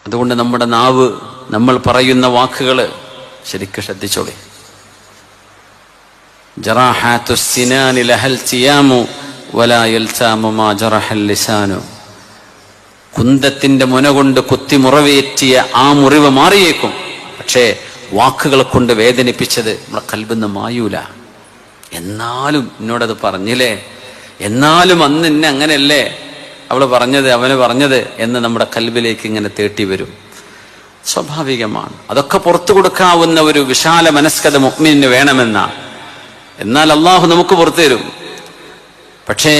അതുകൊണ്ട് നമ്മുടെ നാവ്, നമ്മൾ പറയുന്ന വാക്കുകൾ ശരിക്കും ശ്രദ്ധിച്ചോളി. ജറാഹാതു സിനാനി ലഹൽ സിയാമു വലാ യൽതാമു മാ ജറഹൽ ലിസാനു. കുന്തത്തിന്റെ മുന കൊണ്ട് കുത്തി മുറിവേറ്റിയ ആ മുറിവ് മാറിയേക്കും, പക്ഷേ വാക്കുകളെ കൊണ്ട് വേദനിപ്പിച്ചത് നമ്മളെ കൽബിന്ന് മായൂല. എന്നാലും എന്നോടത് പറഞ്ഞില്ലേ, എന്നാലും അന്ന് എന്നെ അങ്ങനെയല്ലേ അവള് പറഞ്ഞത്, അവന് പറഞ്ഞത് എന്ന് നമ്മുടെ കൽബിലേക്ക് ഇങ്ങനെ തേട്ടി വരും. സ്വാഭാവികമാണ്. അതൊക്കെ പുറത്തു കൊടുക്കാവുന്ന ഒരു വിശാല മനസ്കത മുഅ്മിനിന് വേണമെന്നാണ്. എന്നാൽ അള്ളാഹു നമുക്ക് പുറത്തു തരും. പക്ഷേ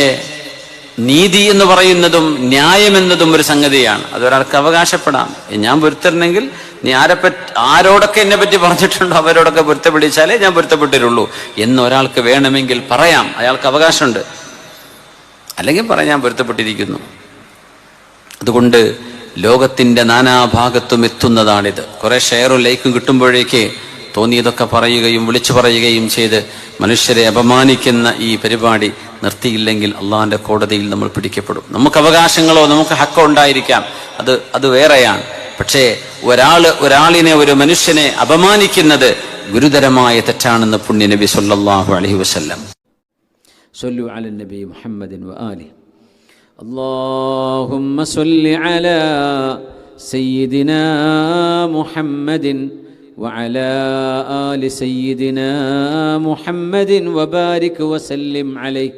നീതി എന്ന് പറയുന്നതും ന്യായമെന്നതും ഒരു സംഗതിയാണ്. അതൊരാൾക്ക് അവകാശപ്പെടാം. ഞാൻ പൊരുത്തരണമെങ്കിൽ നീ ആരോടൊക്കെ എന്നെ പറ്റി പറഞ്ഞിട്ടുണ്ടോ അവരോടൊക്കെ പൊരുത്തപ്പെടിച്ചാലേ ഞാൻ പൊരുത്തപ്പെട്ടിരുള്ളൂ എന്ന് ഒരാൾക്ക് വേണമെങ്കിൽ പറയാം. അയാൾക്ക് അവകാശമുണ്ട്. അല്ലെങ്കിൽ പറയാം ഞാൻ പൊരുത്തപ്പെട്ടിരിക്കുന്നു. അതുകൊണ്ട് ലോകത്തിന്റെ നാനാഭാഗത്തും എത്തുന്നതാണിത്. കുറെ ഷെയറും ലൈക്കും കിട്ടുമ്പോഴേക്ക് തോന്നിയതൊക്കെ പറയുകയും വിളിച്ചു പറയുകയും ചെയ്ത് മനുഷ്യരെ അപമാനിക്കുന്ന ഈ പരിപാടി നിർത്തിയില്ലെങ്കിൽ അള്ളാഹിന്റെ കോടതിയിൽ നമ്മൾ പിടിക്കപ്പെടും. നമുക്ക് അവകാശങ്ങളോ നമുക്ക് ഹക്കോ ഉണ്ടായിരിക്കാം, അത് വേറെയാണ്. പക്ഷേ ഒരാളിനെ, ഒരു മനുഷ്യനെ അപമാനിക്കുന്നത് ഗുരുതരമായ തെറ്റാണെന്ന് പുണ്യ നബി സല്ലല്ലാഹു അലൈഹി വസല്ലം. صلوا على النبي محمد وآله. اللهم صل على سيدنا محمد وعلى آل سيدنا محمد وبارك وسلم عليه.